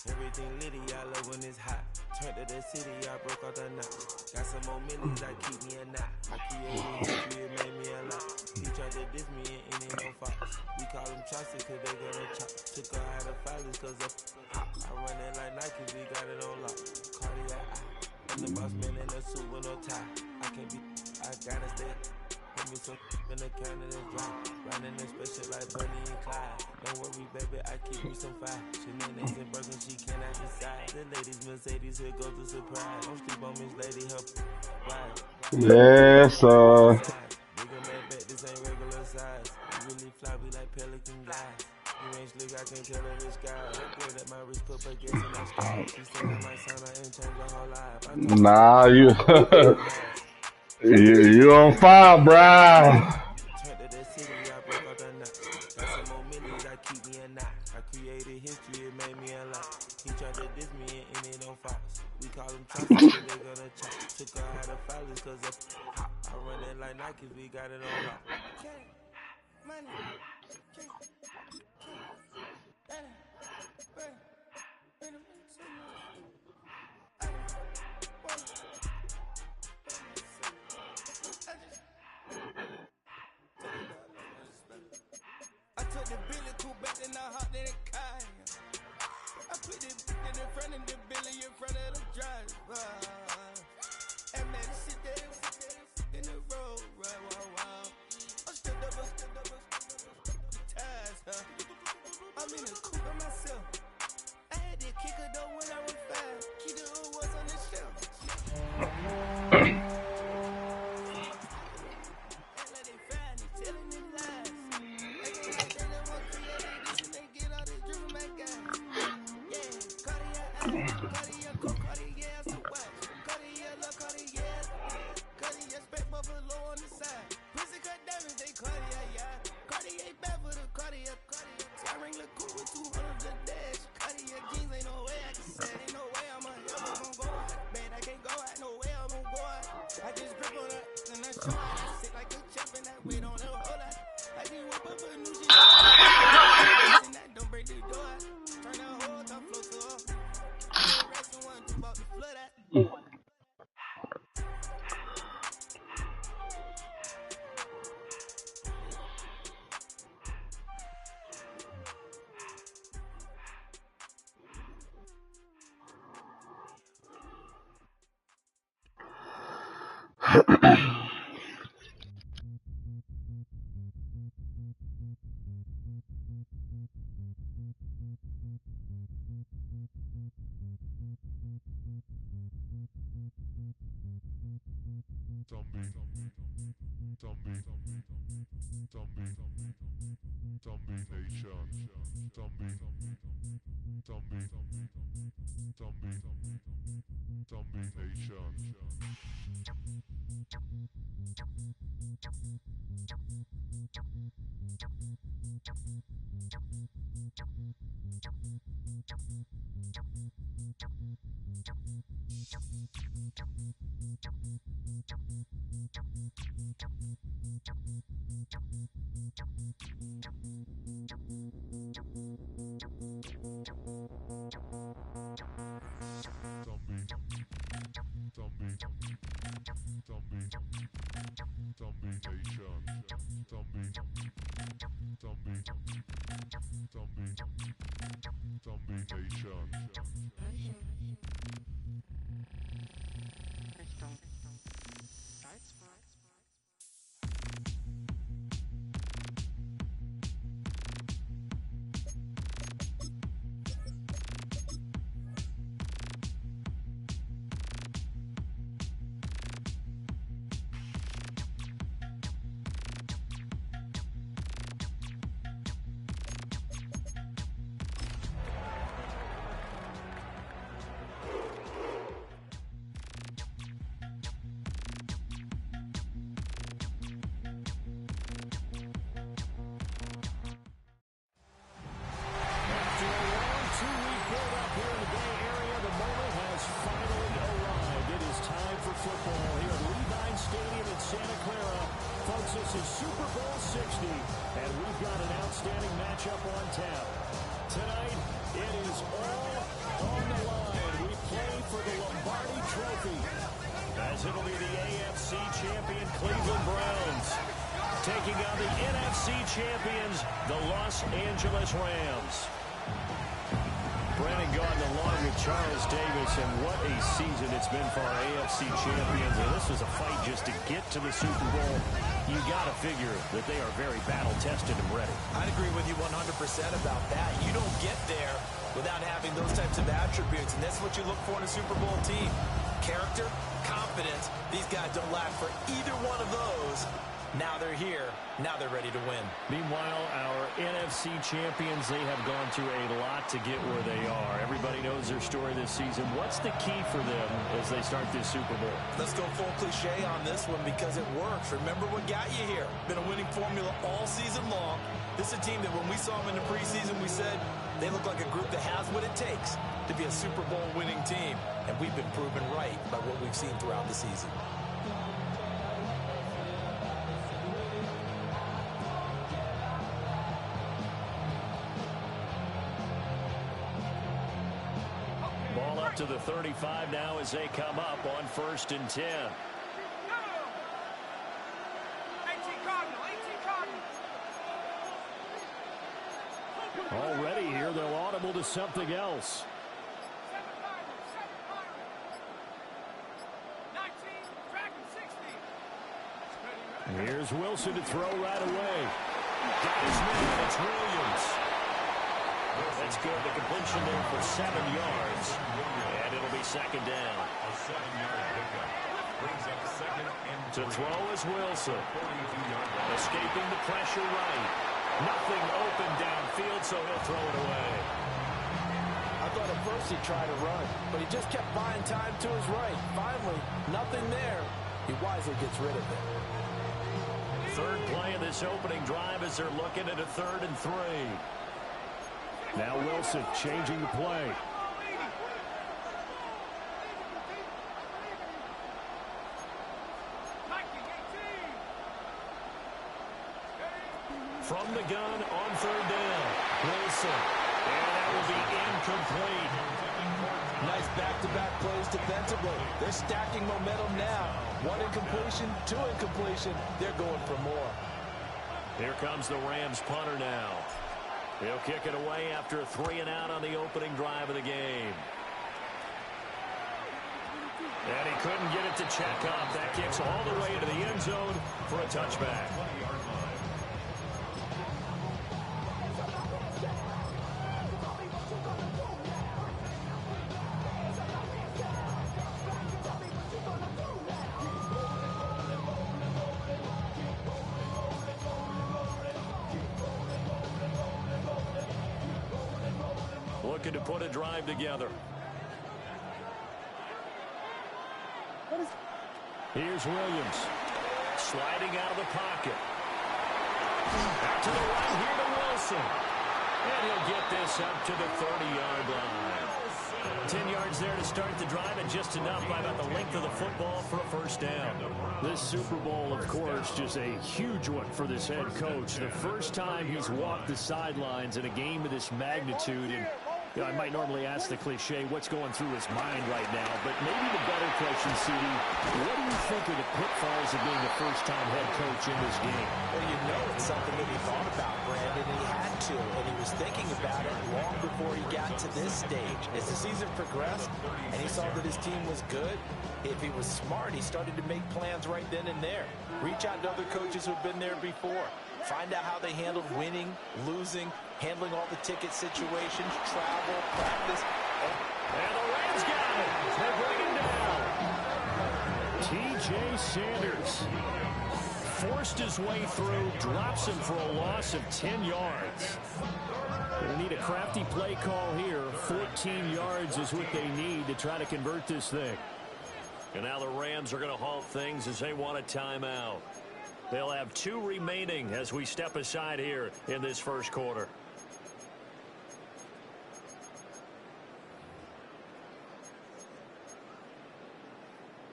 Everything litty, I love when it's hot. Turned to the city, I broke out the knot. Got some more millies, I keep me a knot. I created history, it made me a lot. He tried to diss me and it ain't no fox. We call them chopsticks cause they gonna chop. Took her out of filers cause of hot. I run it like Nike, we got it on lock. Cardiac, I'm the boss man in a suit with no tie. I can't be, I gotta stay. Put me some in the Canada dry. Running this special like Bunny and Clyde. Don't worry, baby, I keep me some fire. Shenanigans and Birkin, she cannot decide. The ladies Mercedes, here goes the surprise. Don't sleep on Miss Lady, help ride. Yes, sir. Bigger man bet, this ain't regular size. You really fly, we like pelican guys. You ain't slick, I can tell her this guy. Look good at my wrist, put baguettes in my sky. She said I might sign her and change her whole life. Nah, you on fire, bruh. Turned to the city, I broke out the knot. Got some more millies, I keep me a knot. I created history, it made me a lot. He tried to diss me and it don't fox. We call them chopsticks, cause they gonna chop. Took her out of filers cause of hot. I run it like Nike, we got it on lock. Money. I took the Billy cool back and I hopped in the car. I put the in front of the Billy in front of the driver. And man, sit there in the road, right, wow. I stood up, ties, huh? I'm in the coupe by myself. I had to kick her though when I was 5. Keep the hood was on the shelf. Act like they fried me, telling them lies. Acting like they don't want creative this and they get all this drip from my guys. Yeah, Cartier eyes, Cartier coat, Cartier so watch. Cartier look, Cartier. Cartier spec buffalo on the side. Pussy cut diamonds, they Cartier, yeah. Cartier bad for the Cartier. I ring the coupe with 200 the dash. Cartier jeans, ain't no way I can say. Ain't no way I'm ever gonna go out. Man, I can't go out, no way I'm gonna go out. I just grip on her and I show out. I sit like a chef and I wait on her whole lot. I just whip up a new shit. And that don't break the door out. Turn that whole top float to her. The rest of one, 2 about to flood out. This is Super Bowl 60, and we've got an outstanding matchup on tap. Tonight, it is all on the line. We play for the Lombardi Trophy, as it'll be the AFC champion Cleveland Browns taking on the NFC champions, the Los Angeles Rams. Brandon Gaudin along with Charles Davis, and what a season it's been for our AFC champions. And this was a fight just to get to the Super Bowl. You got to figure that they are very battle-tested and ready. I'd agree with you 100% about that. You don't get there without having those types of attributes, and that's what you look for in a Super Bowl team. Character, confidence. These guys don't lack for either one of those. Now they're here. Now they're ready to win. Meanwhile, our NFC champions, they have gone through a lot to get where they are. Everybody knows their story this season. What's the key for them as they start this Super Bowl? Let's go full cliche on this one because it works. Remember what got you here. Been a winning formula all season long. This is a team that when we saw them in the preseason, we said they look like a group that has what it takes to be a Super Bowl winning team. And we've been proven right by what we've seen throughout the season. Ball up to the 35 now as they come up on 1st and 10. Already here, they'll audible to something else. Here's Wilson to throw right away. Got his man, it's Williams. That's good. The completion there for 7 yards. And it'll be 2nd down. A 7-yard pickup. Brings up 2nd and 3. To throw is Wilson. Escaping the pressure right. Nothing open downfield, so he'll throw it away. I thought at first he'd try to run, but he just kept buying time to his right. Finally, nothing there. He wisely gets rid of it. 3rd play of this opening drive as they're looking at a 3rd and 3. Now Wilson changing the play. From the gun on 3rd down. Wilson. And that will be incomplete. Nice back-to-back plays defensively. They're stacking momentum now. 1 incompletion, 2 incompletion. They're going for more. Here comes the Rams punter now. He'll kick it away after a 3-and-out on the opening drive of the game. And he couldn't get it to check up. That kicks all the way into the end zone for a touchback. Looking to put a drive together. Here's Williams. Sliding out of the pocket. Out to the right here to Wilson. And he'll get this up to the 30-yard line. 10 yards there to start the drive, and just enough by about the length of the football for a 1st down. This Super Bowl, of course, just a huge one for this head coach. The first time he's walked the sidelines in a game of this magnitude, and I might normally ask the cliche, what's going through his mind right now? But maybe the better question, CD, what do you think of the pitfalls of being the first-time head coach in this game? Well, you know it's something that he thought about, Brandon, and he had to, and he was thinking about it long before he got to this stage. As the season progressed, and he saw that his team was good, if he was smart, he started to make plans right then and there. Reach out to other coaches who have been there before. Find out how they handled winning, losing, handling all the ticket situations, travel, practice. And the Rams got it. They bring him down. T.J. Sanders forced his way through, drops him for a loss of 10 yards. They need a crafty play call here. 14 yards is what they need to try to convert this thing. And now the Rams are going to halt things as they want a timeout. They'll have 2 remaining as we step aside here in this 1st quarter.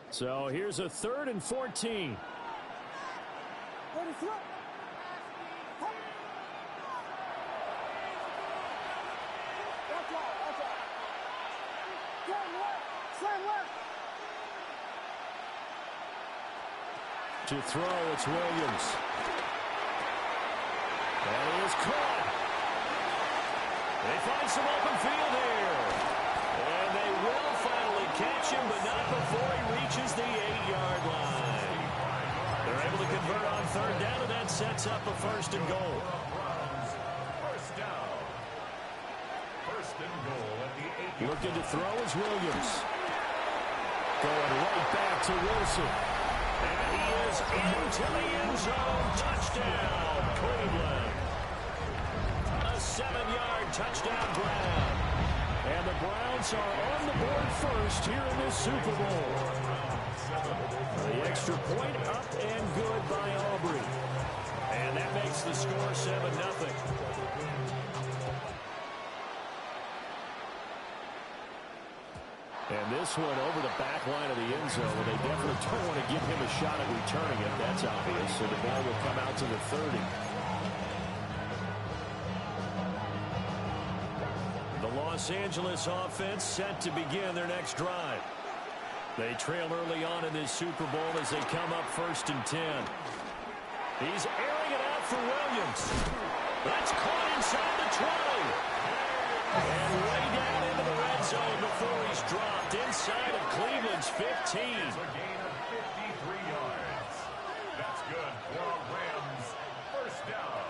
So here's a 3rd and 14. To throw, it's Williams. And he is caught. They find some open field here. And they will finally catch him, but not before he reaches the 8-yard line. They're able to convert on third down, and that sets up a first and goal. First down. First and goal at the 8-yard line. Looking to throw is Williams. Going right back to Wilson. And he is into the end zone. Touchdown, Cleveland. A 7-yard touchdown grab. And the Browns are on the board first here in this Super Bowl. The extra point up and good by Aubrey. And that makes the score 7-0. And this one over the back line of the end zone. They definitely don't want to give him a shot at returning it. That's obvious. So the ball will come out to the 30. The Los Angeles offense set to begin their next drive. They trail early on in this Super Bowl as they come up 1st and 10. He's airing it out for Williams. That's caught inside the 20. And way down into the red zone before he's dropped inside of Cleveland's 15. It's a gain of 53 yards. That's good for a Rams first down.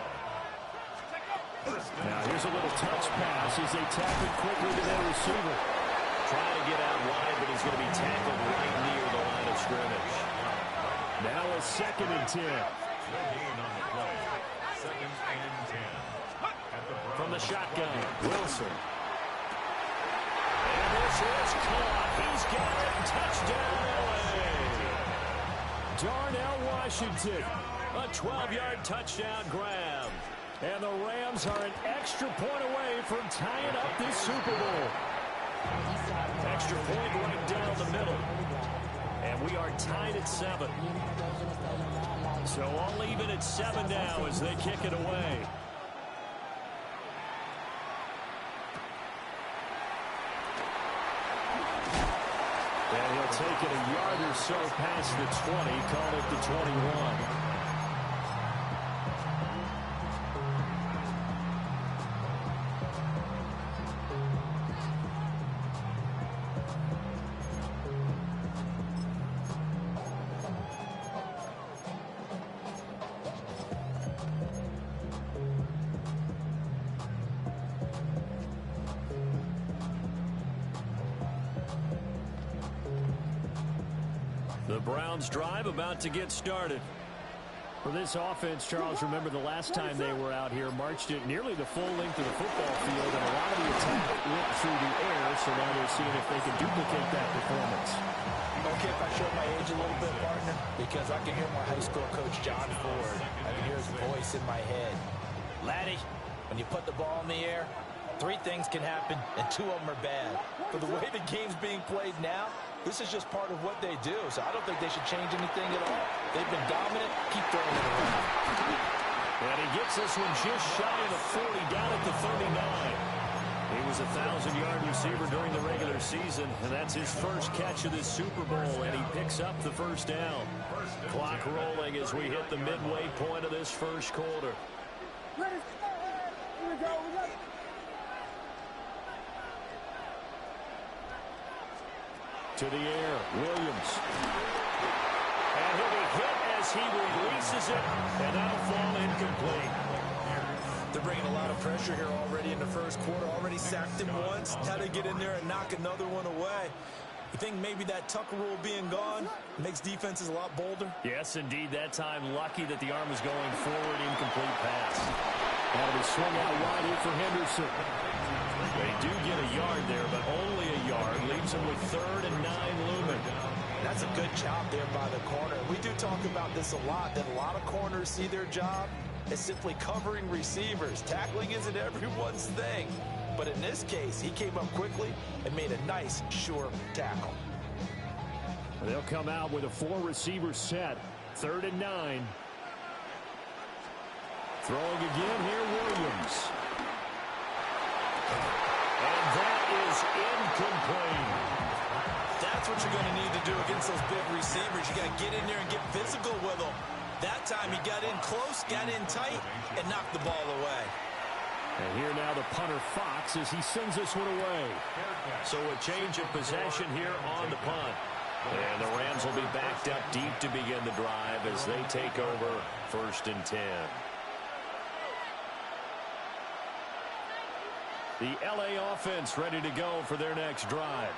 Now here's a little touch pass as they tap it quickly to their receiver. Trying to get out wide, but he's going to be tackled right near the line of scrimmage. Now a 2nd and 10. No gain on the play. 2nd and 10. From the shotgun, Wilson. And this is caught. He's got it. Touchdown, LA. Darnell Washington. A 12-yard touchdown grab. And the Rams are an extra point away from tying up this Super Bowl. Extra point right down the middle. And we are tied at 7. So all even at 7 now as they kick it away. And he'll take it a yard or so past the 20, call it the 21. The Browns drive about to get started. For this offense, Charles, remember the last time they were out here, marched it nearly the full length of the football field, and a lot of the attack went through the air, so now they're seeing if they can duplicate that performance. Okay, if I show my age a little bit, partner, because I can hear my high school coach, John Ford. I can hear his voice in my head. Laddie, when you put the ball in the air, 3 things can happen, and 2 of them are bad. For the way the game's being played now, this is just part of what they do, so I don't think they should change anything at all. They've been dominant. Keep throwing it around. And he gets this one just shy of the 40, down at the 39. He was a 1,000-yard receiver during the regular season, and that's his first catch of this Super Bowl, and he picks up the first down. Clock rolling as we hit the midway point of this first quarter. To the air, Williams. And he'll be hit as he releases it, and that'll fall incomplete. They're bringing a lot of pressure here already in the first quarter. Already sacked him once. Had to get in there and knock another one away. You think maybe that Tucker rule being gone makes defenses a lot bolder? Yes, indeed. That time, lucky that the arm was going forward, incomplete pass. That'll be swung out wide here for Henderson. They do get a yard there, but only a yard. Leaves them with 3rd and 9 looming. That's a good job there by the corner. We do talk about this a lot, that a lot of corners see their job as simply covering receivers. Tackling isn't everyone's thing. But in this case, he came up quickly and made a nice, sure tackle. They'll come out with a 4-receiver set. 3rd and 9. Throwing again here, Williams. And that is incomplete. That's what you're going to need to do against those big receivers. You got to get in there and get physical with them. That time he got in close, got in tight, and knocked the ball away. And here now the punter Fox as he sends this one away. So a change of possession here on the punt. And the Rams will be backed up deep to begin the drive as they take over 1st and 10. The LA offense ready to go for their next drive.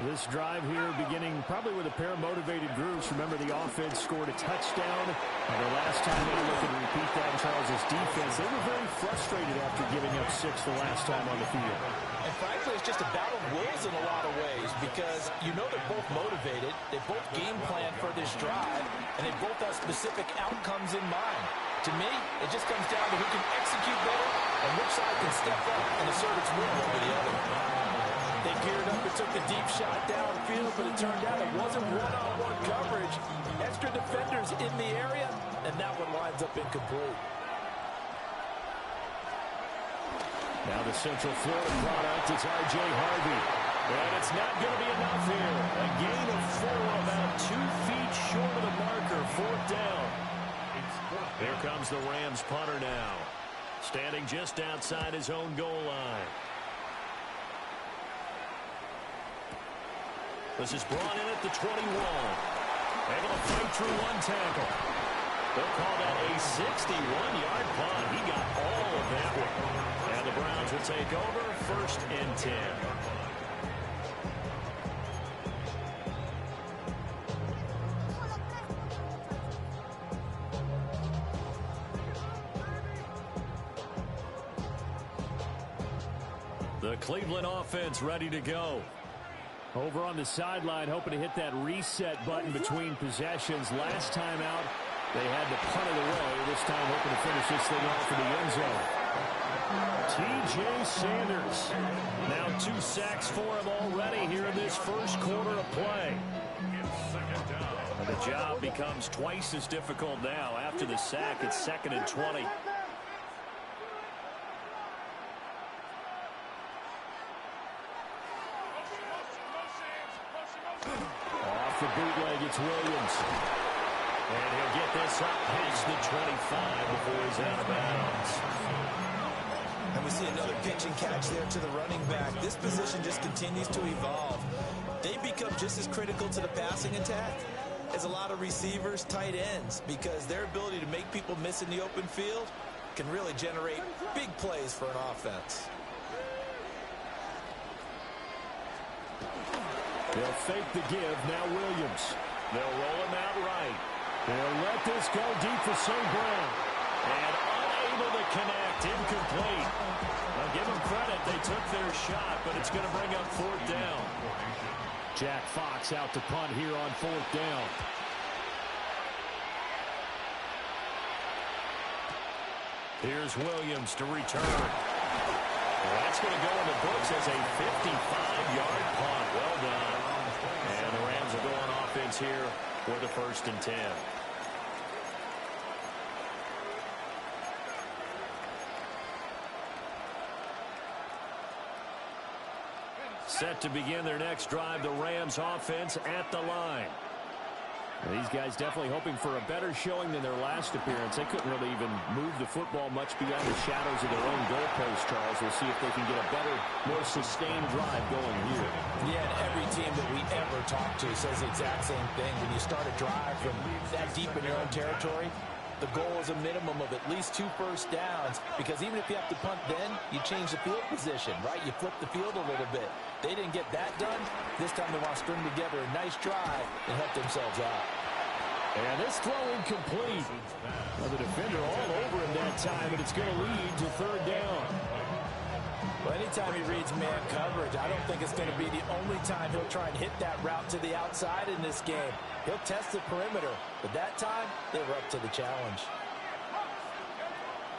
This drive here beginning probably with a pair of motivated groups. Remember, the offense scored a touchdown. And the last time they look and repeat that, Charles' defense, they were very frustrated after giving up 6 the last time on the field. And frankly, it's just a battle of wills in a lot of ways because you know they're both motivated. They both game plan for this drive, and they both have specific outcomes in mind. To me, it just comes down to who can execute better and which side can step up and assert its will over the other. They geared up and took the deep shot downfield, but it turned out it wasn't one-on-one coverage. Extra defenders in the area, and that one lines up incomplete. Now the Central Florida product is R.J. Harvey. And it's not going to be enough here. A gain of 4, about 2 feet short of the marker, 4th down. Here comes the Rams punter now, standing just outside his own goal line. This is brought in at the 21. Able to fight through 1 tackle. They'll call that a 61-yard punt. He got all of that one. And the Browns will take over 1st and 10. The Cleveland offense ready to go. Over on the sideline, hoping to hit that reset button between possessions. Last time out, they had to punt it away. This time, hoping to finish this thing off for the end zone. T.J. Sanders. Now 2 sacks for him already here in this first quarter of play. And the job becomes twice as difficult now. After the sack, it's 2nd and 20. Off the bootleg, it's Williams. And he'll get this up past the 25 before he's out of bounds. And we see another pitch and catch there to the running back. This position just continues to evolve. They become just as critical to the passing attack as a lot of receivers, tight ends, because their ability to make people miss in the open field can really generate big plays for an offense. They'll fake the give. Now Williams. They'll roll him out right. They'll let this go deep for St. Brown. And unable to connect. Incomplete. Now give them credit. They took their shot, but it's going to bring up 4th down. Jack Fox out to punt here on 4th down. Here's Williams to return. Well, that's going to go in the books as a 55-yard punt. Well done. And the Rams will go on offense here with a 1st and 10. Set to begin their next drive, the Rams offense at the line. These guys definitely hoping for a better showing than their last appearance. They couldn't really even move the football much beyond the shadows of their own goalpost, Charles. We'll see if they can get a better, more sustained drive going here. Yeah, and every team that we ever talk to says the exact same thing. When you start a drive from that deep in your own territory, the goal is a minimum of at least 2 first downs, because even if you have to punt then, you change the field position, right? You flip the field a little bit. They didn't get that done. This time they want to string together a nice drive and help themselves out. And this throw incomplete. Now the defender all over him that time, and it's going to lead to 3rd down. Well, anytime he reads man coverage, I don't think it's going to be the only time he'll try and hit that route to the outside in this game. He'll test the perimeter, but that time, they were up to the challenge.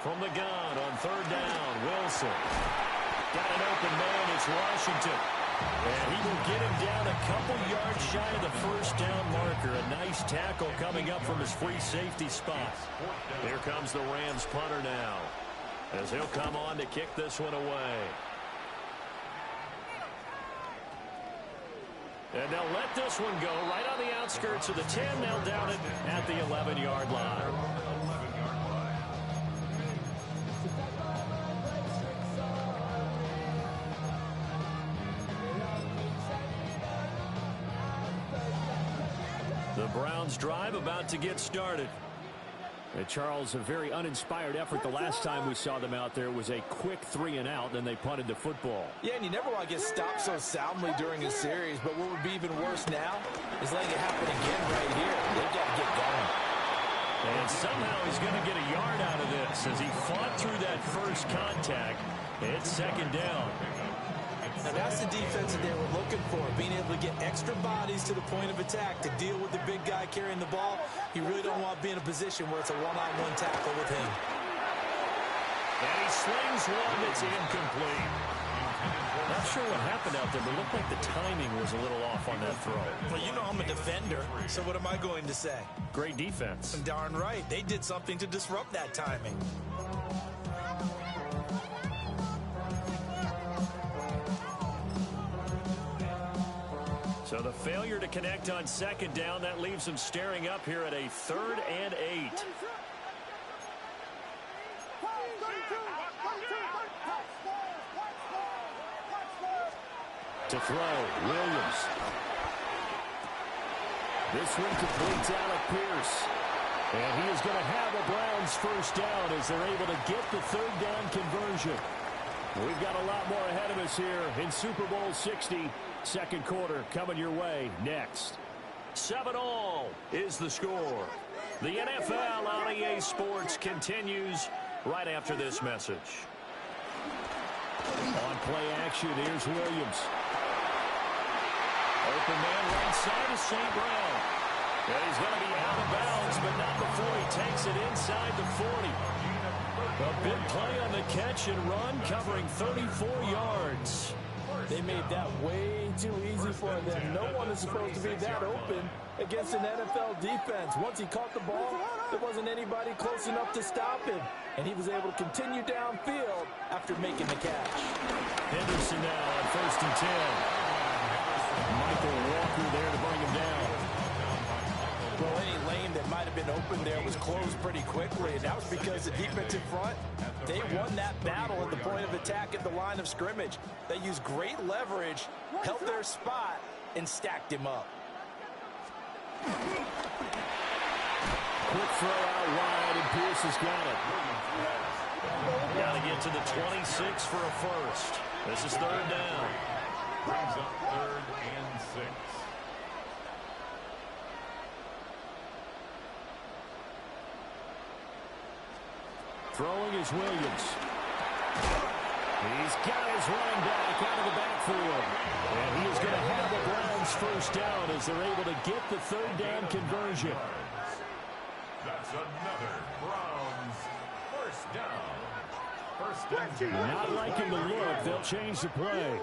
From the gun on 3rd down, Wilson. Got an open man, it's Washington. And he will get him down a couple yards shy of the first down marker. A nice tackle coming up from his free safety spot. Here comes the Rams punter now, as he'll come on to kick this one away. And they'll let this one go right on the outskirts of the 10. They'll down it at the 11-yard line. The Browns drive about to get started. Charles, a very uninspired effort the last time we saw them out there. Was a quick 3-and-out, then they punted the football. Yeah, and you never want to get stopped so soundly during a series, but what would be even worse now is letting it happen again right here. They've got to get going. And somehow he's going to get a yard out of this as he fought through that first contact. It's second down. Now that's the defense that they were looking for, being able to get extra bodies to the point of attack to deal with the big guy carrying the ball. You really don't want to be in a position where it's a one-on-one tackle with him. And he slings one that's incomplete. Not sure what happened out there, but it looked like the timing was a little off on that throw. Well, you know I'm a defender, so what am I going to say? Great defense. Darn right. They did something to disrupt that timing. So the failure to connect on second down, that leaves them staring up here at a 3rd and 8. To throw, Williams. This one completes Alec Pierce. And he is going to have a Browns first down as they're able to get the 3rd down conversion. We've got a lot more ahead of us here in Super Bowl 60. Second quarter coming your way next. 7-all is the score. The NFL on EA Sports continues right after this message. On play action, here's Williams. Open man right side of St. Brown. And he's going to be out of bounds, but not before he takes it inside the 40. A big play on the catch and run, covering 34 yards. They made that way too easy for them. No one is supposed to be that open against an NFL defense. Once he caught the ball, there wasn't anybody close enough to stop him. And he was able to continue downfield after making the catch. Henderson now on 1st and 10. Michael Walker there to bring him down. Well, any lane that might have been open there was closed pretty quickly, and that was because the defensive front, they won that battle at the point of attack at the line of scrimmage. They used great leverage, held their spot, and stacked him up. Quick throw out wide, and Pierce has got it. Got to get to the 26 for a first. This is 3rd down. Brings up 3rd and 6. Throwing is Williams. He's got his running back out of the backfield. And he is going to have the Browns first down as they're able to get the 3rd down conversion. That's another Browns first down. 1st and 10. Not liking the look. They'll change the play.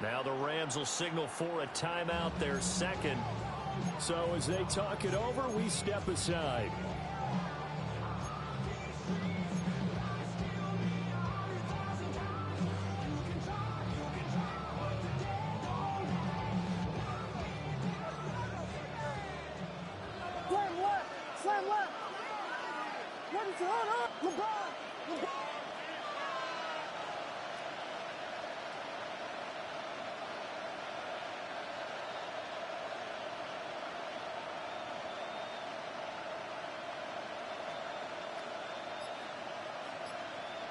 Now the Rams will signal for a timeout, their second. So as they talk it over, we step aside. Slam left. What is it? LeBron.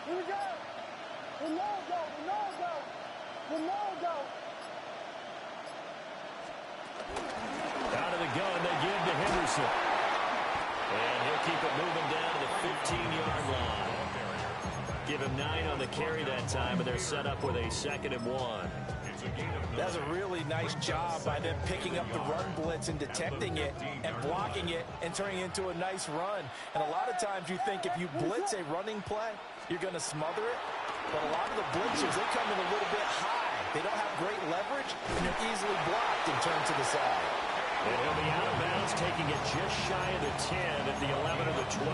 Here we go. Ronaldo. Out of the gun, they give to Henderson. And he'll keep it moving down to the 15-yard line. Give him 9 on the carry that time, and they're set up with a 2nd and 1. That's a really nice job by them picking up the run blitz and detecting it and blocking it and turning it into a nice run. And a lot of times you think if you blitz a running play, you're going to smother it. But a lot of the blitzers, they come in a little bit high. They don't have great leverage, and they're easily blocked and turned to the side. And he'll be out of bounds, taking it just shy of the 10 at the 11 of the 12.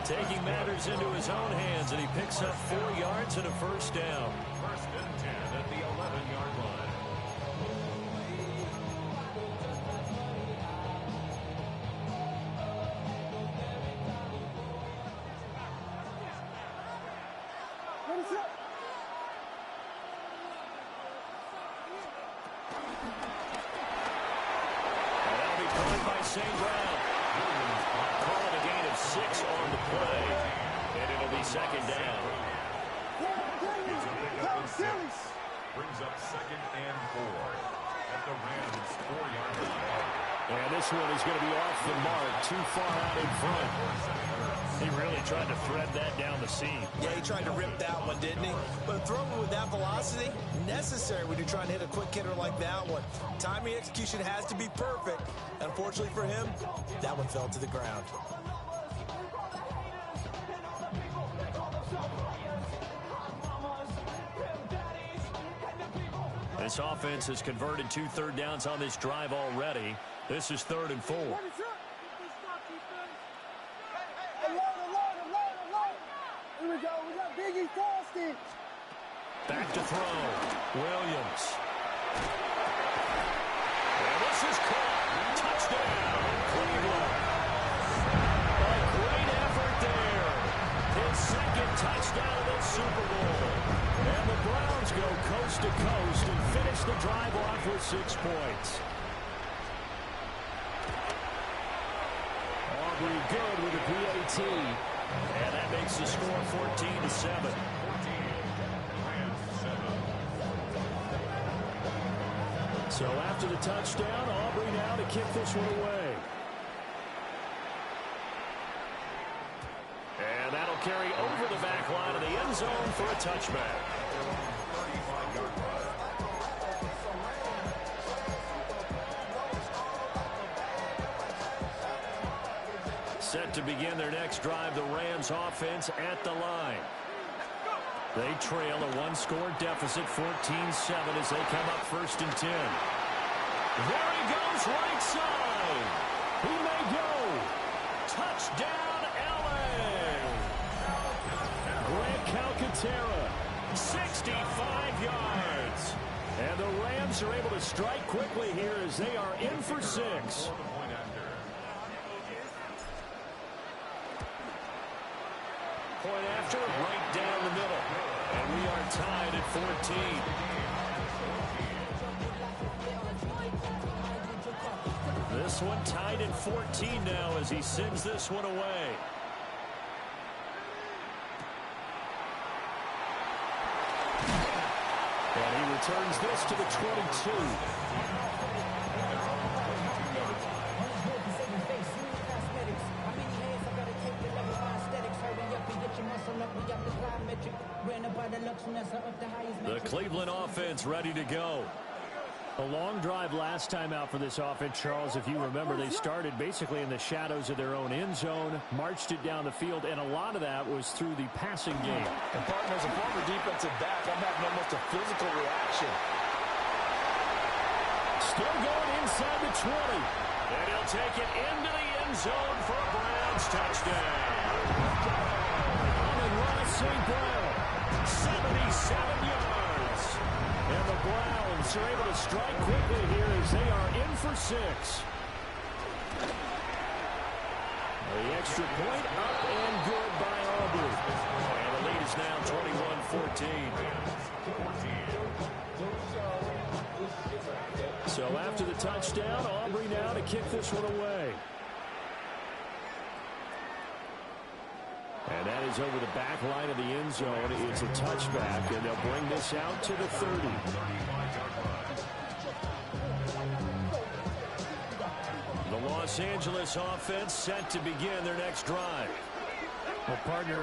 Taking matters into his own hands, and he picks up 4 yards and a first down. First and 10 at the 11-yard line. St. Brown. Call it a gain of 6 on the play, and it'll be second down. It's a pickup of 6. Brings up second and 4 at the Rams' 4-yard line. And this one is going to be off the mark, too far out in front. He really tried to thread that down the seam. Yeah, he tried to rip that one, didn't he? But throwing with that velocity, necessary when you're trying to hit a quick hitter like that one. Timing execution has to be perfect. Unfortunately for him, that one fell to the ground. This offense has converted 2 third downs on this drive already. This is 3rd and 4. Here we go. We got Biggie Boston. Back to throw. Williams. And this is caught. Touchdown, Cleveland. A great effort there. His second touchdown of the Super Bowl. And the Browns go coast to coast and finish the drive off with 6 points. Aubrey good with a PAT. And that makes the score 14-7. So after the touchdown, Aubrey now to kick this one away. And that'll carry over the back line of the end zone for a touchback. 35-yard run. Set to begin their next drive, the Rams offense at the line. They trail a 1-score deficit, 14-7 as they come up 1st and 10. There he goes, right side. He may go. Touchdown, L.A. Grant Calcaterra, 65 yards. And the Rams are able to strike quickly here as they are in for 6. Point after, right down the middle. And we are tied at 14. This one tied at 14 now as he sends this one away. And he returns this to the 22. The Cleveland offense ready to go. A long drive last time out for this offense, Charles. If you remember, they started basically in the shadows of their own end zone, marched it down the field, and a lot of that was through the passing game. And partner, as a former defensive back, I'm having almost a physical reaction. Still going inside the 20. And he'll take it into the end zone for a Browns touchdown. Amon-Ra St. Brown, 77 yards. And the Browns are able to strike quickly here as they are in for 6. The extra point up and good by Aubrey. And the lead is now 21-14. So after the touchdown, Aubrey now to kick this one away. And that is over the back line of the end zone. It's a touchback, and they'll bring this out to the 30. The Los Angeles offense set to begin their next drive. Well, partner,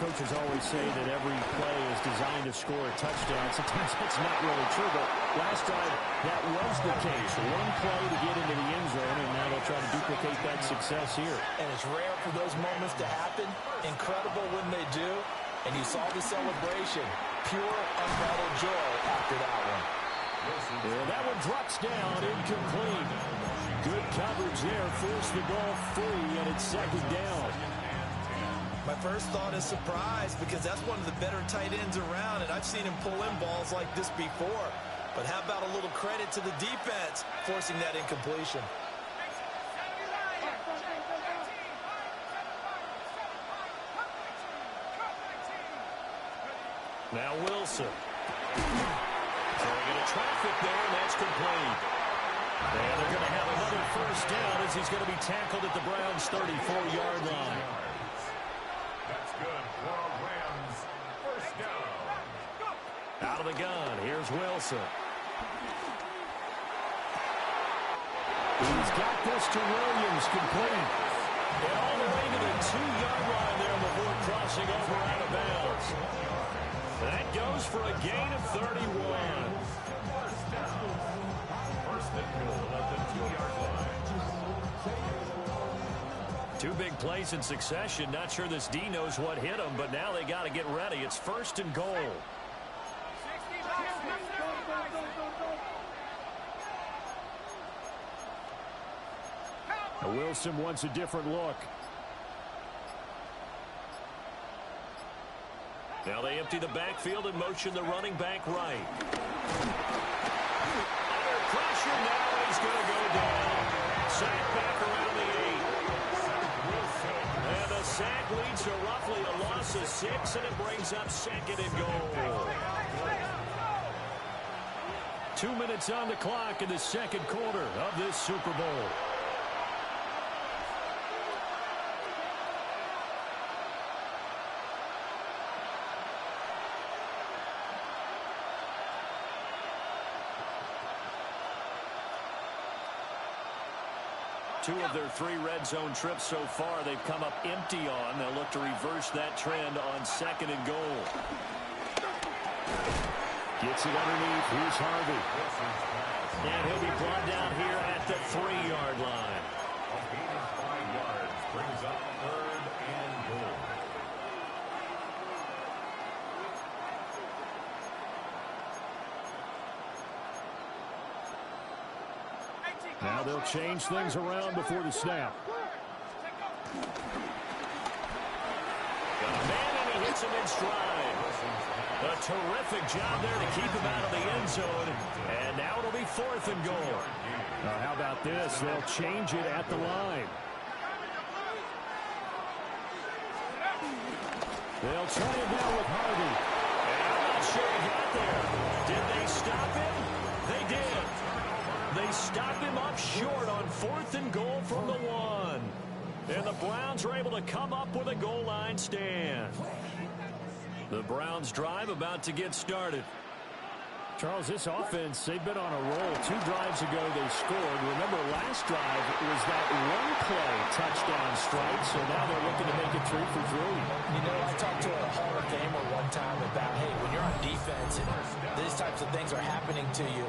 coaches always say that every play is designed to score a touchdown. Sometimes that's not really true, but last time that was the case. One play to get into the end zone, and now they'll try to duplicate that success here. And it's rare for those moments to happen. Incredible when they do. And you saw the celebration. Pure, unbridled joy after that one. And that one drops down, incomplete. Good coverage there, forced the ball free, and it's second down. My first thought is surprise, because that's one of the better tight ends around, and I've seen him pull in balls like this before. But how about a little credit to the defense forcing that incompletion? Now Wilson. Throwing into traffic there, and that's complete. And they're going to have another first down as he's going to be tackled at the Browns' 34-yard line. That's good for a Rams first down. Out of the gun, here's Wilson. He's got this to Williams, complete. And all the way to the 2-yard line there before crossing over out of bounds. That goes for a gain of 31. First down. First and goal at the 2-yard line. Two big plays in succession. Not sure this D knows what hit him, but now they got to get ready. It's first and goal. Now Wilson wants a different look. Now they empty the backfield and motion the running back right. Under pressure now, he's going to go down. Sack back around the 8. And the sack leads to roughly a loss of 6, and it brings up second and goal. 2 minutes on the clock in the second quarter of this Super Bowl. Two of their 3 red zone trips so far they've come up empty on. They'll look to reverse that trend on second and goal. Gets it underneath. Here's Harvey. And he'll be brought down here at the 3-yard line. A gain of 5 yards brings up third and goal. Now they'll change things around before the snap. Got a man, and he hits him in stride. A terrific job there to keep him out of the end zone. And now it'll be fourth and goal. Now how about this? They'll change it at the line. They'll try it now with Harvey. And I'm not sure he got there. Did they stop him? They did. They stopped him up short on fourth and goal from the 1. And the Browns are able to come up with a goal line stand. The Browns drive about to get started. Charles, this offense, they've been on a roll. 2 drives ago they scored. Remember, last drive was that one-play touchdown strike, so now they're looking to make it 3 for 3. You know, I talked to a Hall of Famer one time about, hey, when you're on defense and these types of things are happening to you,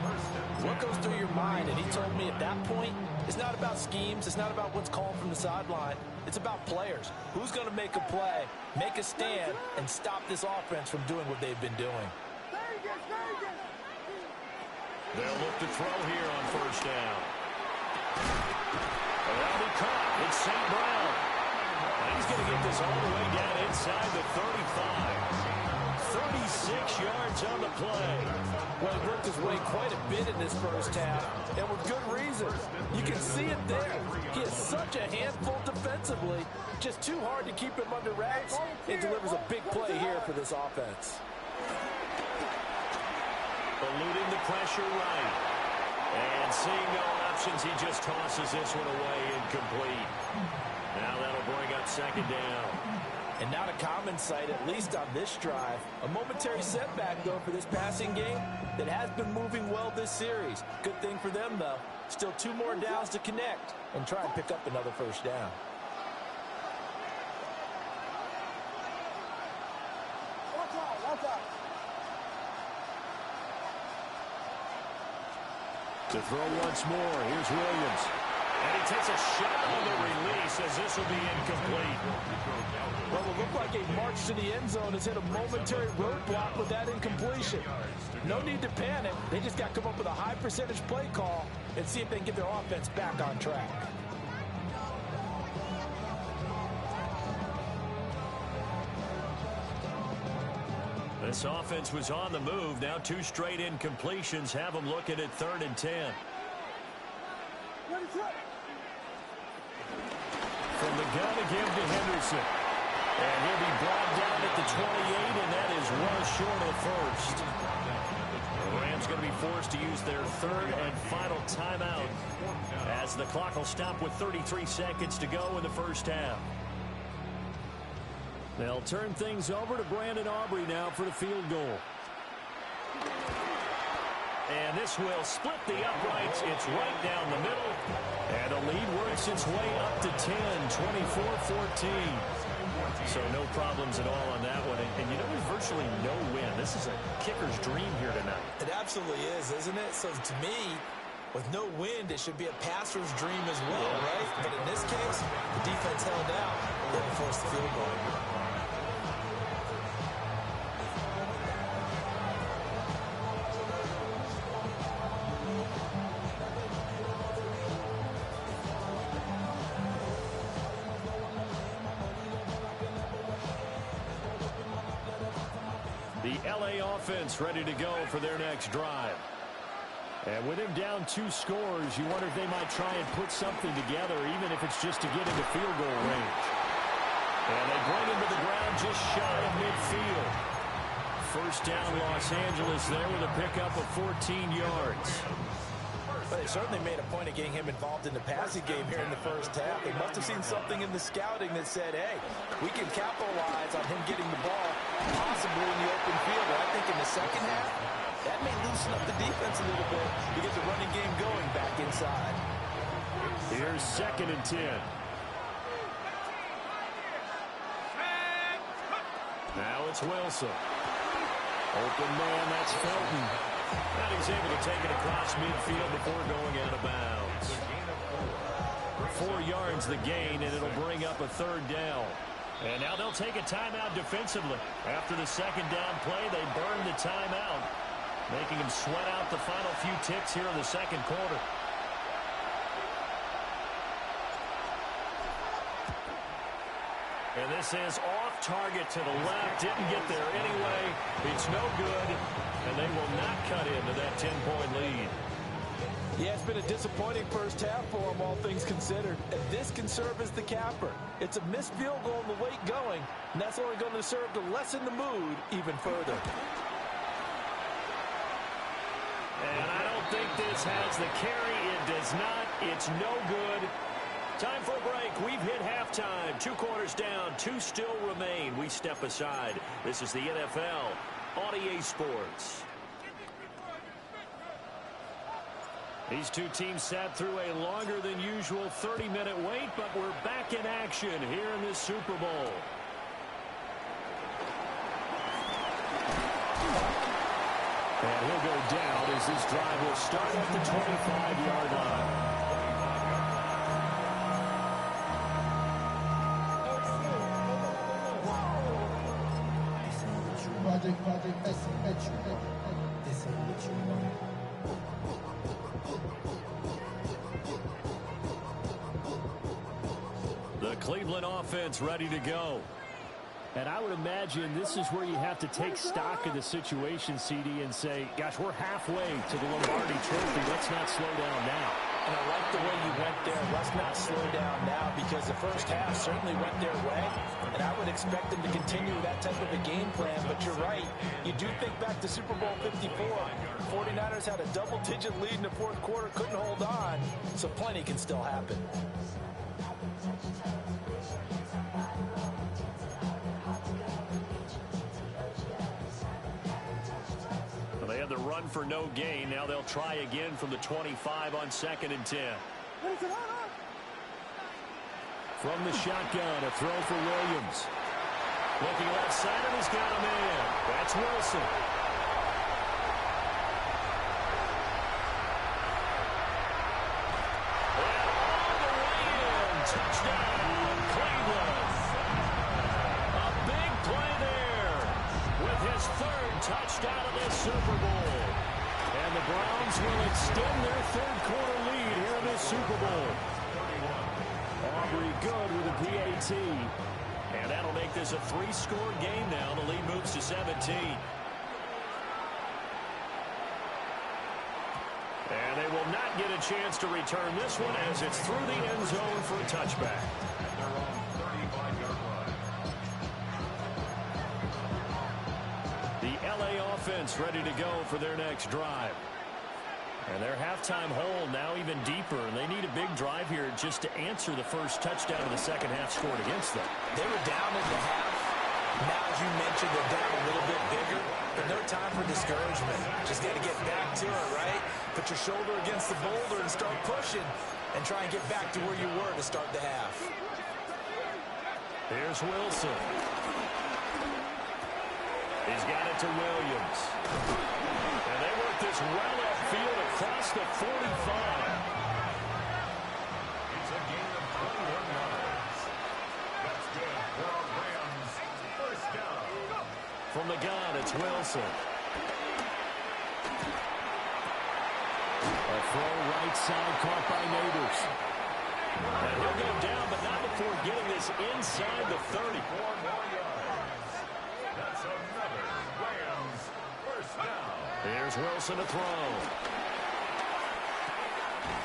what goes through your mind? And he told me at that point, it's not about schemes. It's not about what's called from the sideline. It's about players. Who's going to make a play, make a stand, and stop this offense from doing what they've been doing? They'll look to throw here on first down. Well, he caught. It's St. Brown. And he's going to get this all the way down inside the 35. 36 yards on the play. Well, he worked his way quite a bit in this first half, and with good reason. You can see it there. He is such a handful defensively, just too hard to keep him under wraps. It delivers a big play here for this offense. Eluding the pressure right. And seeing no options, he just tosses this one away incomplete. Now that'll bring up second down. And not a common sight, at least on this drive. A momentary setback, though, for this passing game that has been moving well this series. Good thing for them, though. Still 2 more downs to connect and try and pick up another first down. Watch out. To throw once more, here's Williams. And he takes a shot on the release as this will be incomplete. Well, it looked like a march to the end zone has hit a momentary roadblock with that incompletion. No need to panic. They just got to come up with a high percentage play call and see if they can get their offense back on track. This offense was on the move. Now 2 straight incompletions have them looking at 3rd and 10. From the gun again to Henderson. And he'll be brought down at the 28, and that is well short of first. The Rams going to be forced to use their 3rd and final timeout as the clock will stop with 33 seconds to go in the first half. They'll turn things over to Brandon Aubrey now for the field goal. And this will split the uprights. It's right down the middle. And the lead works its way up to 10, 24-14. So no problems at all on that one. And you know, there's virtually no win. This is a kicker's dream here tonight. It absolutely is, isn't it? So to me, with no wind, it should be a passer's dream as well, right? But in this case, the defense held out. They were forced the field goal. The LA offense ready to go for their next drive. And with him down 2 scores, you wonder if they might try and put something together, even if it's just to get into field goal range. And they bring him to the ground just shy of midfield. First down, Los Angeles there with a pickup of 14 yards. But they certainly made a point of getting him involved in the passing game here in the first half. They must have seen something in the scouting that said, hey, we can capitalize on him getting the ball possibly in the open field. But I think in the second half, that may loosen up the defense a little bit to get the running game going back inside. Here's 2nd and 10. Now it's Wilson. Open man, that's Felton. And he's able to take it across midfield before going out of bounds. 4 yards the gain, and it'll bring up a 3rd down. And now they'll take a timeout defensively. After the 2nd down play, they burn the timeout, making them sweat out the final few ticks here in the 2nd quarter. And this is off target to the left. Didn't get there anyway. It's no good. And they will not cut into that 10-point lead. Yeah, it's been a disappointing first half for them, all things considered. And this can serve as the capper. It's a missed field goal in the late going, and that's only going to serve to lessen the mood even further. And I don't think this has the carry. It does not. It's no good. Time for a break. We've hit halftime. 2 quarters down. 2 still remain. We step aside. This is the NFL on EA Sports. These 2 teams sat through a longer than usual 30-minute wait, but we're back in action here in this Super Bowl. And he'll go down as this drive will start at the 25-yard line. The Cleveland offense ready to go. And I would imagine this is where you have to take stock of the situation, CD, and say, gosh, we're halfway to the Lombardi Trophy. Let's not slow down now. And I like the way you went there. Let's not slow down now, because the first half certainly went their way. And I would expect them to continue that type of a game plan. But you're right. You do think back to Super Bowl 54. 49ers had a double-digit lead in the 4th quarter, couldn't hold on. So plenty can still happen. They had the run for no gain. Now they'll try again from the 25 on 2nd and 10. From the shotgun, a throw for Williams. Looking left side, and he's got a man. That's Wilson. Super Bowl. And the Browns will extend their third-quarter lead here in this Super Bowl. Aubrey good with a PAT. And that'll make this a three-score game now. The lead moves to 17. And they will not get a chance to return this one as it's through the end zone for a touchback. They're on 35-yard line. The LA offense ready to go for their next drive. And their halftime hole now even deeper, and they need a big drive here just to answer the first touchdown of the second half scored against them. They were down at the half. Now, as you mentioned, they're down a little bit bigger, but no time for discouragement. Just got to get back to it, right? Put your shoulder against the boulder and start pushing and try and get back to where you were to start the half. Here's Wilson. He's got it to Williams. And they work this well upfield across the 45. It's a gain of 21 yards. That's good for our Rams. First down. From the gun, it's Wilson. A throw right side caught by Neighbors. And he'll go down, but not before getting this inside the 30. 4 more yards. That's another Rams first down. Here's Wilson to throw.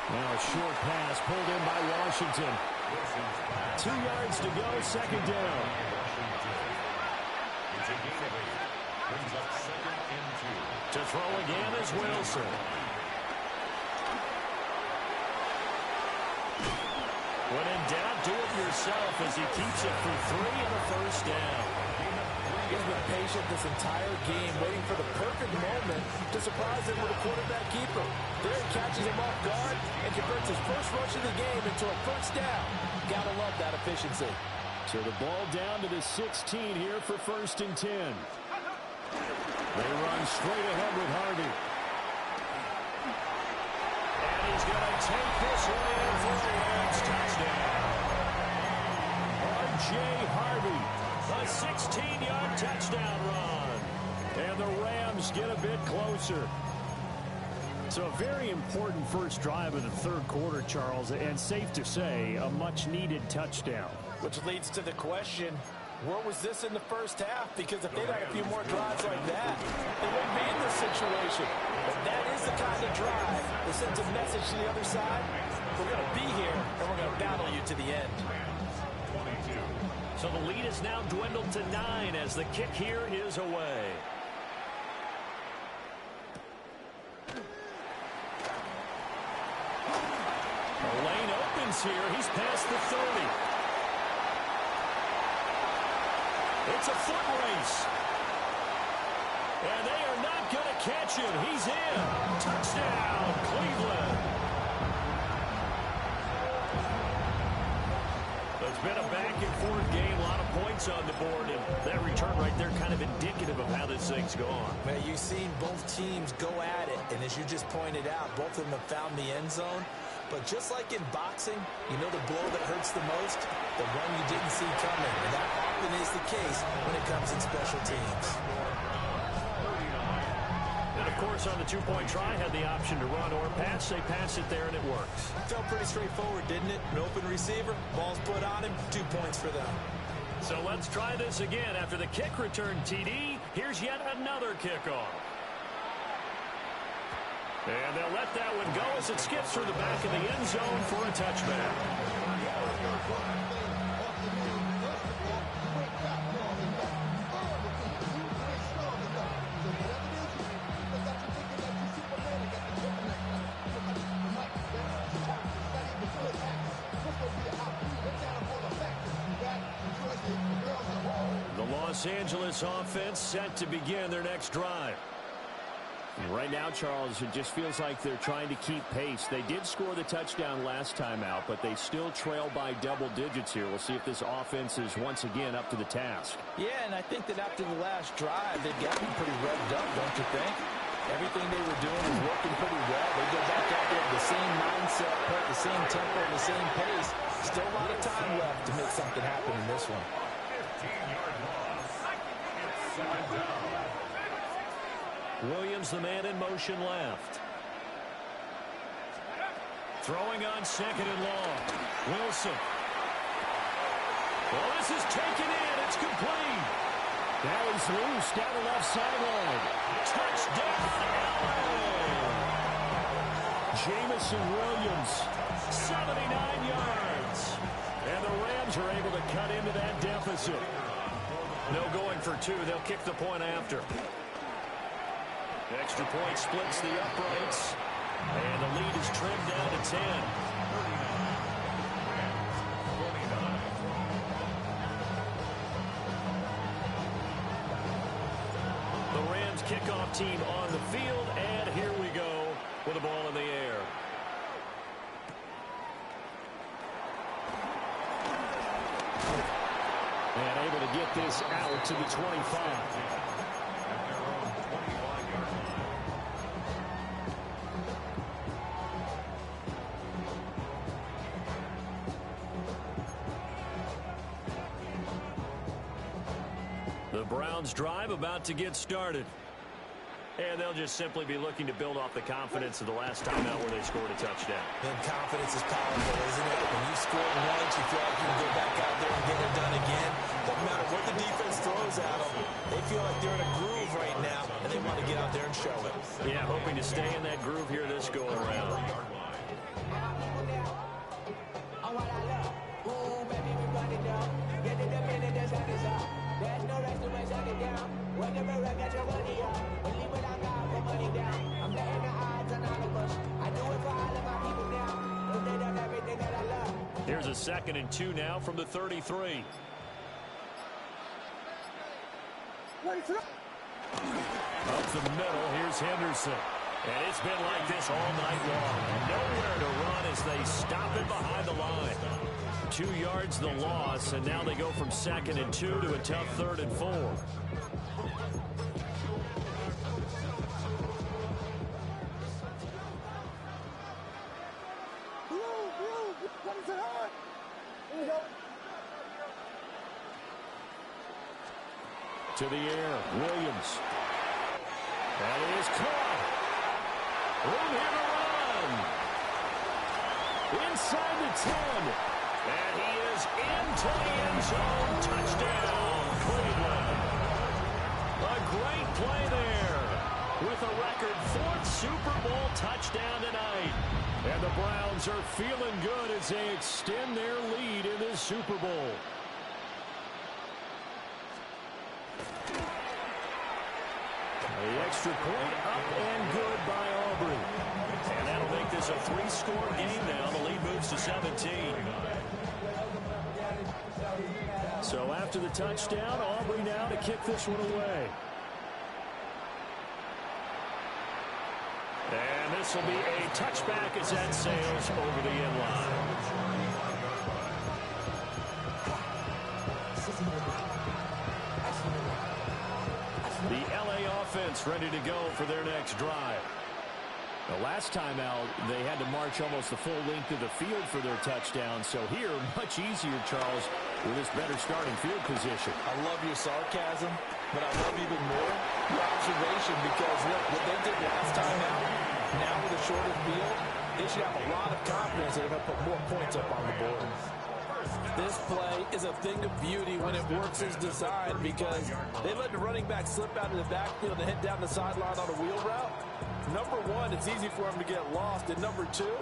Now a short pass pulled in by Washington. 2 yards to go, second down. It's a gain of 8. Brings up second and 2. To throw again is Wilson. When in doubt, do it yourself as he keeps it for 3 and a first down. He's been patient this entire game, waiting for the perfect moment to surprise him with a quarterback keeper. There he catches him off guard and converts his first rush of the game into a first down. Gotta love that efficiency. So the ball down to the 16 here for first and 10. They run straight ahead with Harvey. And he's going to take this one in for a Rams touchdown. R.J. Harvey, a 16-yard touchdown run. And the Rams get a bit closer. So a very important first drive of the third quarter, Charles, and safe to say, a much-needed touchdown. Which leads to the question, where was this in the first half? Because if they'd had a few more drives like that, they wouldn't be in this situation. But that is the kind of drive that sends a message to the other side. We're going to be here, and we're going to battle you to the end. 22. So the lead is now dwindled to 9 as the kick here is away. The lane opens here. He's past the 30. It's a foot race. And they are not going to catch him. He's in. Touchdown, Cleveland. It's been a back-and-forth game. A lot of points on the board. And that return right there kind of indicative of how this thing's gone. Man, you've seen both teams go at it. And as you just pointed out, both of them have found the end zone. But just like in boxing, you know the blow that hurts the most? The one you didn't see coming. And that often is the case when it comes in special teams. And, of course, on the two-point try, had the option to run or pass. They pass it there, and it works. Felt pretty straightforward, didn't it? An open receiver, ball's put on him, 2 points for them. So let's try this again. After the kick return TD, here's yet another kickoff. And they'll let that one go as it skips through the back of the end zone for a touchback. The Los Angeles offense set to begin their next drive. Right now, Charles, it just feels like they're trying to keep pace. They did score the touchdown last time out, but they still trail by double digits here. We'll see if this offense is once again up to the task. Yeah, and I think that after the last drive, they've gotten pretty revved up, don't you think? Everything they were doing is working pretty well. They go back out there with the same mindset, the same tempo, the same pace. Still a lot of time left to make something happen in this one. 15-yard loss. It's second down. Williams, the man in motion left. Throwing on second and long. Wilson. Well, this is taken in. It's complete. That is loose down the left sideline. Touchdown, LA! Jamison Williams. 79 yards. And the Rams are able to cut into that deficit. No going for two. They'll kick the point after. Extra point splits the uprights. And the lead is trimmed down to 10. The Rams kickoff team on the field. And here we go with the ball in the air. And able to get this out to the 25. The Browns drive about to get started. And they'll just simply be looking to build off the confidence of the last time out where they scored a touchdown. And confidence is powerful, isn't it? When you score once, you feel like you can go back out there and get it done again. Doesn't matter what the defense throws at them. They feel like they're in a groove right now, and they want to get out there and show it. Yeah, hoping to stay in that groove here this go around. Here's a 2nd and 2 now from the 33. Up the middle, here's Henderson. And it's been like this all night long. Nowhere to run as they stop it behind the line. 2 yards the loss, and now they go from 2nd and 2 to a tough 3rd and 4. To the air, Williams. That is caught. Room here to run. Inside the 10. And he is into the end zone. Touchdown, Cleveland. A great play there. With a record 4th Super Bowl touchdown tonight. And the Browns are feeling good as they extend their lead in this Super Bowl. The extra point up and good by Aubrey. And that'll make this a 3-score game now. The lead moves to 17. So after the touchdown, Aubrey now to kick this one away. And this will be a touchback as that sails over the end line. The LA offense ready to go for their next drive. The last time out, they had to march almost the full length of the field for their touchdown. So here, much easier, Charles, with this better starting field position. I love your sarcasm, but I love even more your observation because, look, what they did last time out, now with a shorter field, they should have a lot of confidence they're going to put more points up on the board. This play is a thing of beauty when it works as designed because they let the running back slip out of the backfield and head down the sideline on a wheel route. Number one, it's easy for him to get lost. And number two,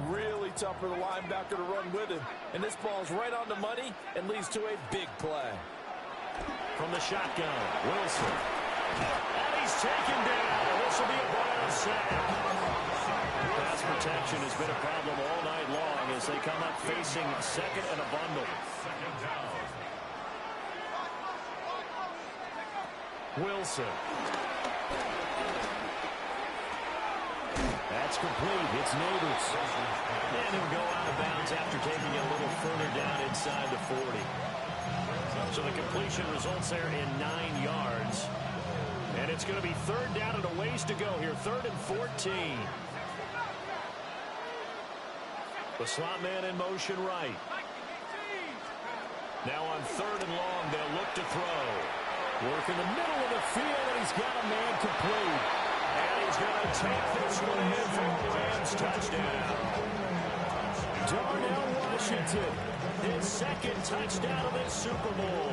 really tough for the linebacker to run with him. And this ball's right on the money and leads to a big play. From the shotgun, Wilson. And he's taken down. This will be a Browns sack. Pass protection has been a problem all night long as they come up facing 2nd and a bundle. Wilson. That's complete. It's Neighbors. And he'll go out of bounds after taking it a little further down inside the 40. So the completion results there in 9 yards. And it's going to be 3rd down and a ways to go here. 3rd and 14. The slot man in motion right. Now on 3rd and long, they'll look to throw. Work in the middle of the field, and he's got a man complete. And he's going to take this one in for a Rams touchdown. Darnell Washington, his second touchdown of this Super Bowl.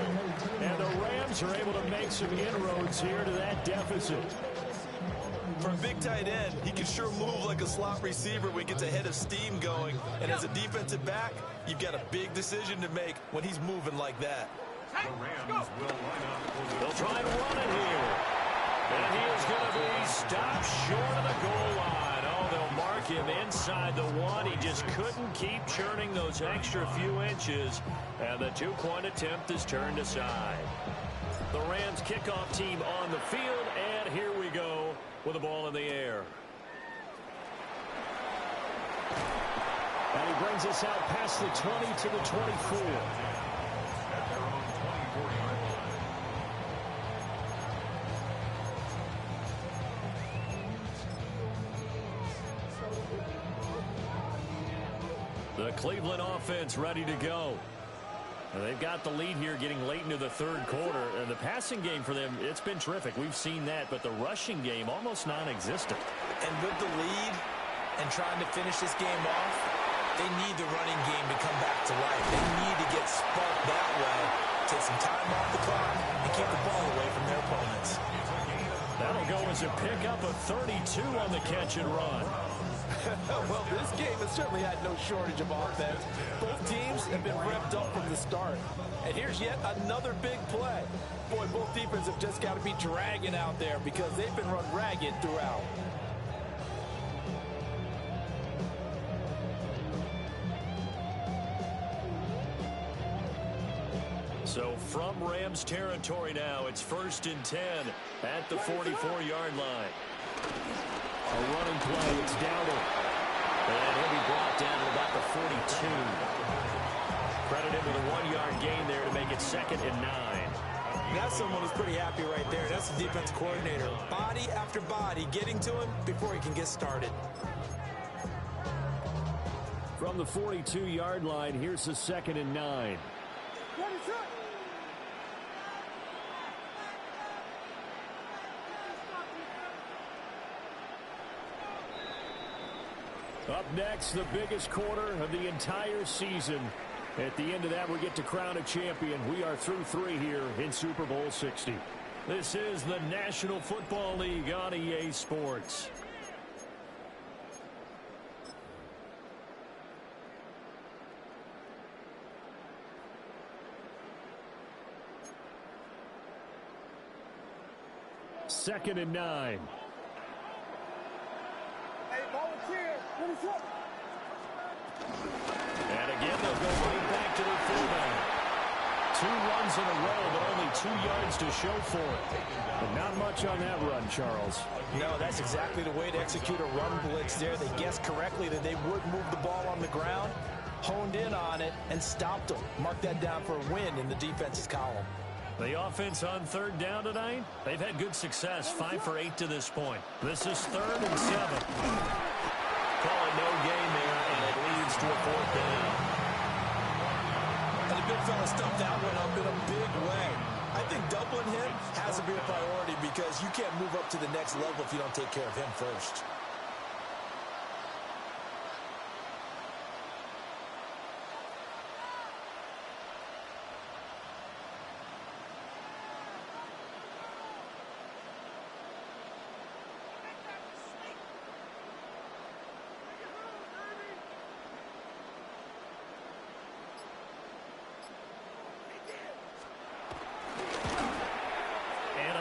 And the Rams are able to make some inroads here to that deficit. For a big tight end, he can sure move like a slot receiver when he gets a head of steam going. And as a defensive back, you've got a big decision to make when he's moving like that. The Rams will line up. They'll try and run it here. And he is going to be stopped short of the goal line. Oh, they'll mark him inside the one. He just couldn't keep churning those extra few inches. And the two-point attempt is turned aside. The Rams kickoff team on the field. And here we go with the ball in the air. And he brings us out past the 20 to the 24. The Cleveland offense ready to go. And they've got the lead here getting late into the third quarter. And the passing game for them, it's been terrific. We've seen that, but the rushing game almost non-existent. And with the lead and trying to finish this game off, they need the running game to come back to life. They need to get sparked that way, take some time off the clock, and keep the ball away from their opponents. That'll go as a pickup of 32 on the catch and run. Well, this game has certainly had no shortage of offense. Both teams have been revved up from the start. And here's yet another big play. Boy, both defenses have just got to be dragging out there because they've been run ragged throughout. So from Rams territory now, it's 1st and 10 at the 44-yard line. A running play, it's Dowdle. And he'll be brought down to about the 42. Credit him with a 1-yard gain there to make it 2nd and 9. That's someone who's pretty happy right there. That's the defense coordinator. Body after body getting to him before he can get started. From the 42-yard line, here's the 2nd and 9. Up next, the biggest quarter of the entire season. At the end of that, we get to crown a champion. We are through 3 here in Super Bowl 60. This is the National Football League on EA Sports. Second and 9. Hey, volunteer. Finish up. And again, they'll go right back to their fullback. 2 runs in a row, but only 2 yards to show for it. But not much on that run, Charles. No, that's exactly the way to execute a run blitz there. They guessed correctly that they would move the ball on the ground, honed in on it, and stopped them. Mark that down for a win in the defense's column. The offense on 3rd down tonight, they've had good success, 5 for 8 to this point. This is 3rd and 7. Call it no gain there, and it leads to a 4th down. And the big fella stuffed that one up in a big way. I think doubling him has to be a priority because you can't move up to the next level if you don't take care of him first.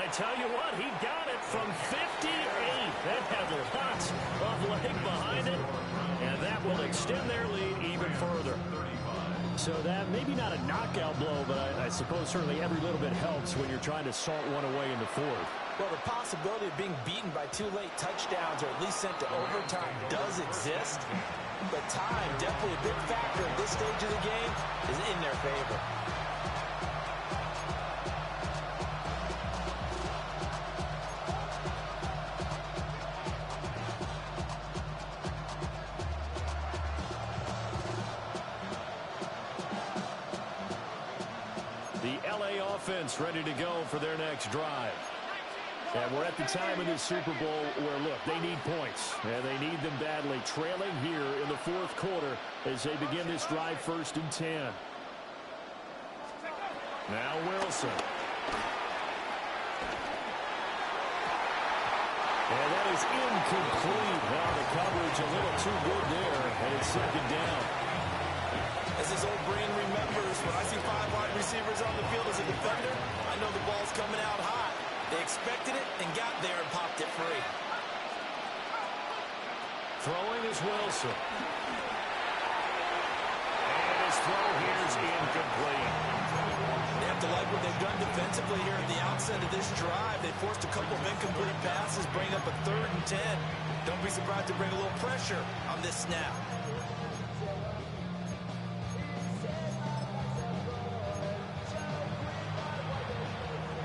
Tell you what, he got it from 58. That had lots of leg behind it, and that will extend their lead even further. So that maybe not a knockout blow, but I suppose certainly every little bit helps when you're trying to salt one away in the 4th. Well, the possibility of being beaten by 2 late touchdowns or at least sent to overtime does exist, but time, definitely a big factor at this stage of the game, is in their favor. offense ready to go for their next drive. And we're at the time of this Super Bowl where, look, they need points, and they need them badly. Trailing here in the fourth quarter as they begin this drive, 1st and 10. Now Wilson. And that is incomplete. Now the coverage a little too good there, and it's 2nd down. As his old brain remembers, when I see 5 wide receivers on the field as a defender, I know the ball's coming out hot. They expected it and got there and popped it free. Throwing is Wilson. And his throw here is incomplete. They have to like what they've done defensively here at the outset of this drive. They forced a couple of incomplete passes, bring up a 3rd and 10. Don't be surprised to bring a little pressure on this snap.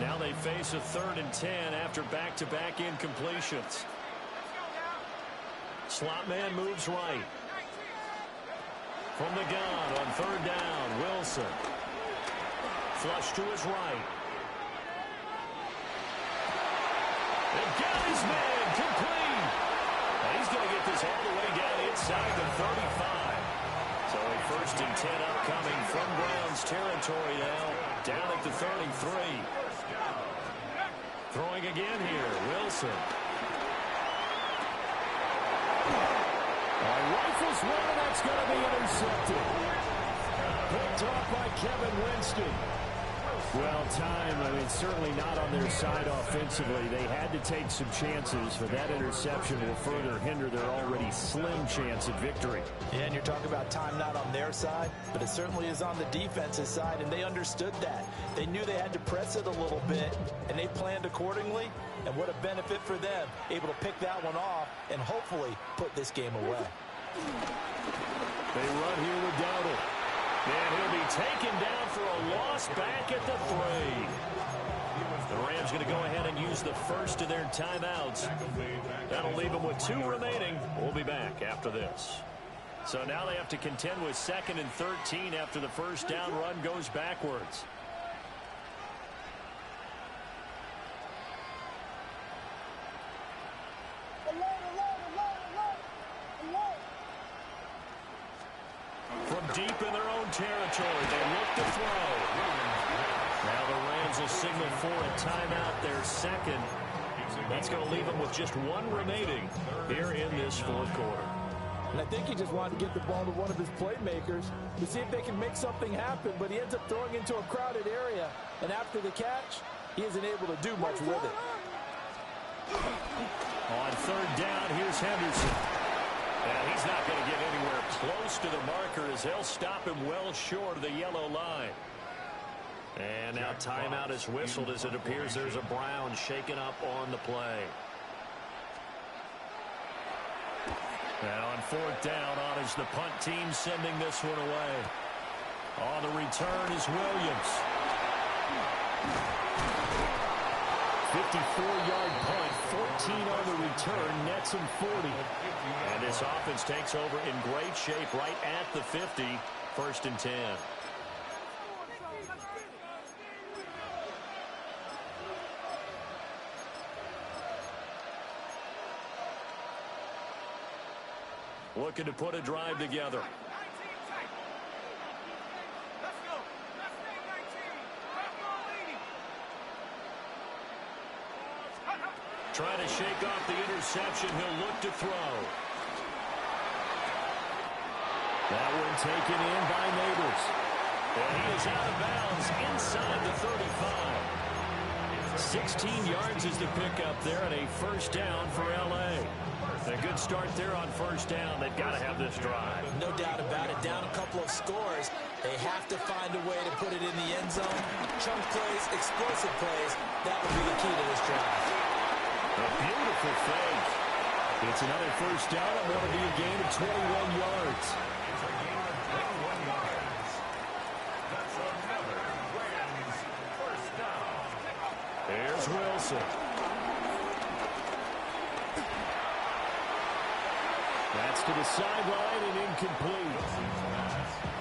Now they face a 3rd and 10 after back-to-back incompletions. Slot man moves right. From the gun on 3rd down, Wilson. Flush to his right. And got his man complete. And he's going to get this all the way down inside the 35. So a 1st and 10 upcoming from Browns territory now. Down at the 33. Throwing again here, Wilson. Rifles one, and that's going to be intercepted. Picked off by Kevin Winston. Well, time, certainly not on their side offensively. They had to take some chances, but that interception will further hinder their already slim chance at victory. Yeah, and you're talking about time not on their side, but it certainly is on the defense's side, and they understood that. They knew they had to press it a little bit, and they planned accordingly, and what a benefit for them, able to pick that one off and hopefully put this game away. They run here with Dowdle. And he'll be taken down for a loss back at the 3. The Rams going to go ahead and use the first of their timeouts. That'll leave them with 2 remaining. We'll be back after this. So now they have to contend with 2nd and 13 after the first down run goes backwards. From deep in their own territory, they look to throw. Now the Rams will signal for a timeout, their 2nd. That's going to leave them with just 1 remaining here in this 4th quarter. And I think he just wanted to get the ball to one of his playmakers to see if they can make something happen, but he ends up throwing into a crowded area. And after the catch, he isn't able to do much with it. On 3rd down, here's Henderson. And he's not going to get anywhere close to the marker as they'll stop him well short of the yellow line. And now timeout is whistled as it appears there's a Brown shaken up on the play. Now on 4th down, on is the punt team sending this one away. On the return is Williams. 54-yard punt, 14 on the return, nets him 40. And this offense takes over in great shape right at the 50, 1st and 10. Looking to put a drive together. Trying to shake off the interception. He'll look to throw. That one taken in by Neighbors. And he is out of bounds inside the 35. 16 yards is the pickup there and a 1st down for L.A. A good start there on 1st down. They've got to have this drive. No doubt about it. Down a couple of scores. They have to find a way to put it in the end zone. Chunk plays, explosive plays. That would be the key to this drive. A beautiful fake. It's another 1st down. It will be a gain of 21 yards. That's another Rams 1st down. Here's Wilson. That's to the sideline and incomplete.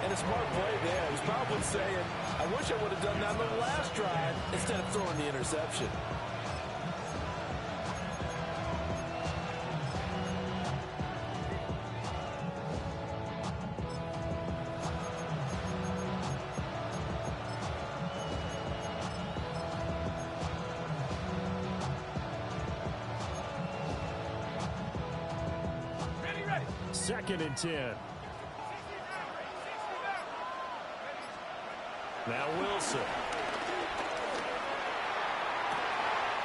And a smart play there. He's probably saying, I wish I would have done that on the last drive instead of throwing the interception. Second and 10. Now Wilson.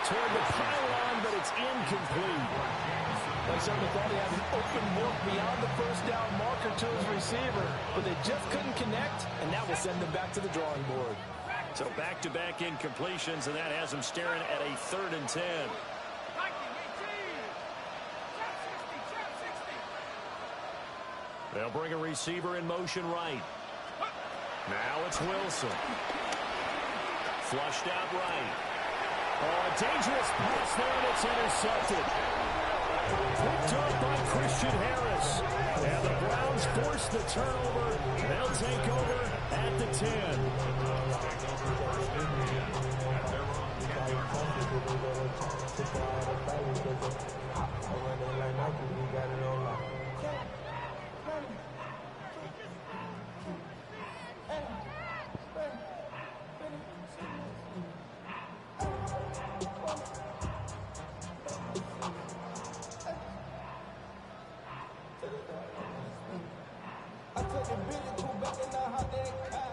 Toward the pylon, but it's incomplete. They certainly thought he had an open look beyond the first down marker to his receiver, but they just couldn't connect, and that will send them back to the drawing board. So back-to-back incompletions, and that has them staring at a 3rd and 10. They'll bring a receiver in motion right. Now it's Wilson. Flushed out right. Oh, a dangerous pass there, and it's intercepted. Picked up by Christian Harris. And the Browns force the turnover. They'll take over at the 10.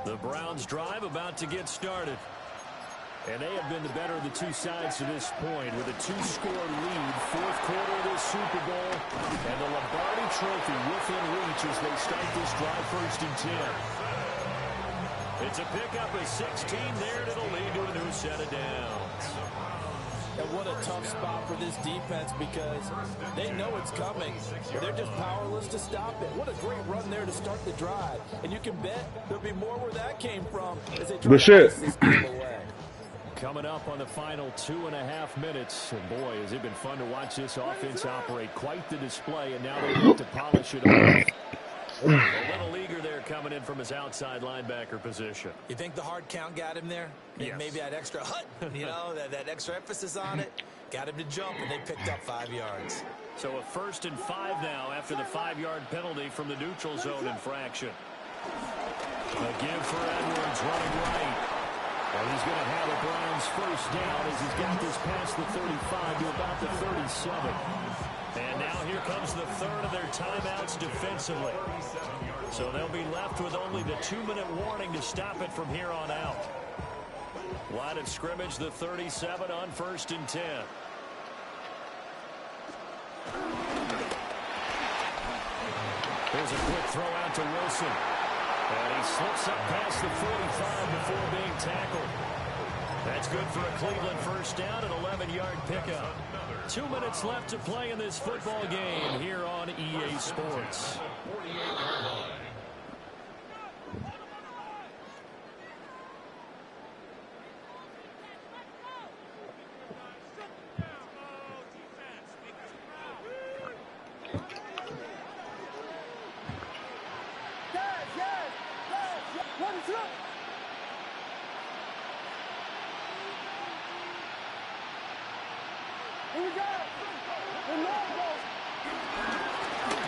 The Browns drive about to get started. And they have been the better of the two sides to this point with a 2-score lead, 4th quarter of this Super Bowl, and the Lombardi Trophy within reach as they start this drive 1st and 10. It's a pickup of 16 there, and it'll lead to a new set of downs. And what a tough spot for this defense because they know it's coming, but they're just powerless to stop it. What a great run there to start the drive. And you can bet there'll be more where that came from as they try to pass this game away. Coming up on the final 2.5 minutes. And boy, has it been fun to watch this offense operate. Quite the display, and now they look to polish it off. A little leaguer there coming in from his outside linebacker position. You think the hard count got him there? Yes. Maybe that extra hut, you know, that extra emphasis on it. Got him to jump, and they picked up 5 yards. So a 1st and 5 now after the 5-yard penalty from the neutral zone infraction. A give for Edwards running right. And he's going to have a Browns 1st down as he's got this past the 35 to about the 37. And now here comes the 3rd of their timeouts defensively. So they'll be left with only the 2-minute warning to stop it from here on out. Line of scrimmage, the 37 on 1st and 10. There's a quick throw out to Wilson. And he slips up past the 45 before being tackled. That's good for a Cleveland 1st down, an 11-yard pickup. 2 minutes left to play in this football game here on EA Sports.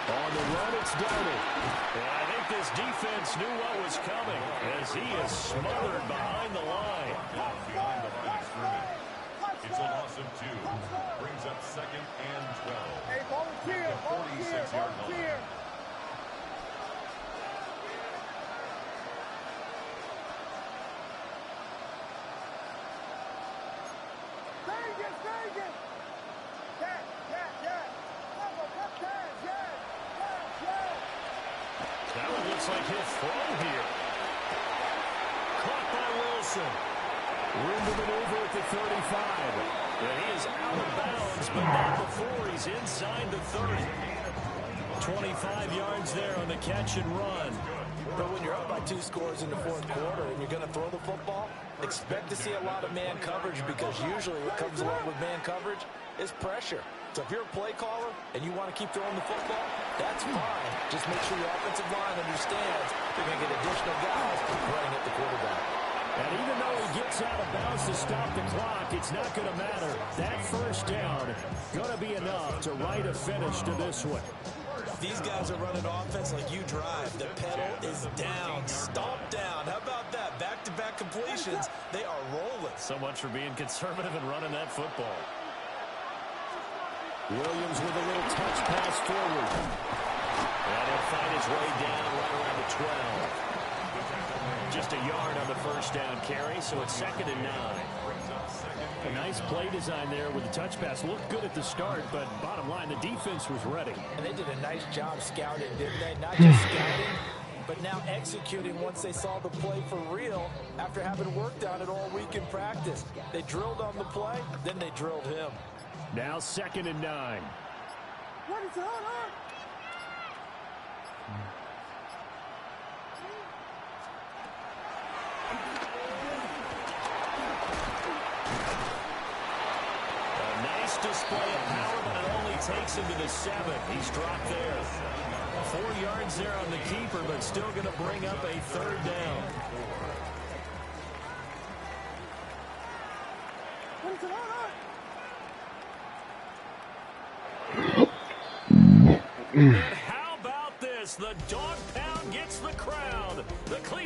On the run, it's Darnold. And I think this defense knew what was coming as he is smothered behind the line. Behind the line of scrimmage. It's a loss of 2. Brings up 2nd and 12. Hey, volunteer, volunteer, volunteer. Vegas. That one looks like he'll throw here. Caught by Wilson. Room to maneuver at the 35. And he is out of bounds, but not before he's inside the 30. 25 yards there on the catch and run. But when you're up by 2 scores in the 4th quarter and you're going to throw the football, expect to see a lot of man coverage because usually what comes along with man coverage is pressure. So if you're a play caller and you want to keep throwing the football, that's fine. Just make sure your offensive line understands they're going to get additional guys running at the quarterback. And even though he gets out of bounds to stop the clock, it's not going to matter. That first down going to be enough to write a finish to this one. These guys are running offense like you drive. The pedal is down, stomped down. How about that? Back-to-back completions. They are rolling. So much for being conservative and running that football. Williams with a little touch pass forward. And he'll find his way down right around the 12. Just a yard on the first down carry, so it's 2nd and 9. A nice play design there with the touch pass. Looked good at the start, but bottom line, the defense was ready. And they did a nice job scouting, didn't they? Not just scouting, but now executing once they saw the play for real after having worked on it all week in practice. They drilled on the play, then they drilled him. Now 2nd and 9. What is on? Display of power, but it only takes him to the 7. He's dropped there. 4 yards there on the keeper, but still going to bring up a 3rd down. And how about this? The dog pound gets the crowd. The